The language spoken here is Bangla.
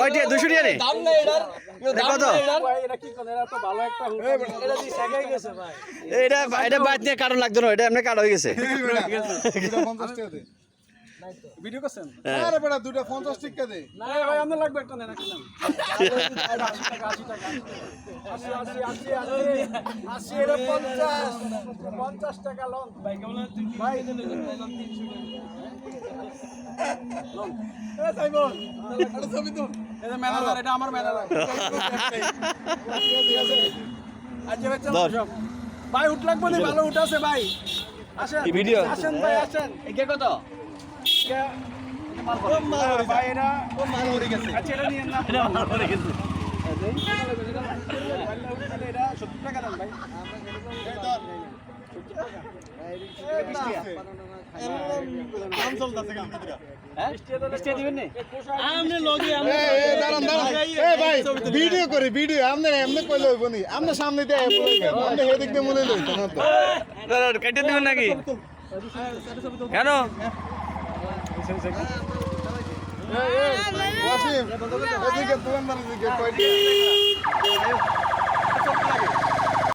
কয়টা 200 টাকা রে দাম নাই এটার কত ভাই এটা কি কোন এটা তো ভালো একটা হুক এটা দি শেখাই গেছে ভাই এটা বাদ নিয়ে কারণ লাগতো না এটা এমনি কাট হয়ে গেছে দুটা 50 টাকা দে ভিডিও করছেন আরে বেটা দুটা 50 টাকা দে না ভাই আমরা লাগবে একটা নেন রাখলাম 80 টাকা 80 এর 50 টাকা লোন ভাই কেমন ভাই লোন এ সাইমন এটা ছবি তো এটা ম্যানেজার এটা আমার ম্যানেজার আচ্ছা বাচ্চা ভাই উঠ লাগবে না ভালো উঠ আছে ভাই আসেন এই ভিডিও আসেন ভাই আসেন একে কত ভাই এটা মাল হয়ে গেছে আচ্ছা এটা নিয়ে না এটা মাল হয়ে গেছে এটা 70 টাকা দেন ভাই কাম চলতেছে কাম কিরা মিষ্টি দিবেন না আমনে লগে এ দাঁড়ান এ ভাই ভিডিও করে ভিডিও আমনে এমনি কইলে হইব নি আমনে সামনে দিয়ে বলবেন আমনে হেদিক দিয়ে মনে লইতো না তো কেটে দিবেন নাকি কেন ওয়াসিম এদিকে দোকানদার দিকে কয়টা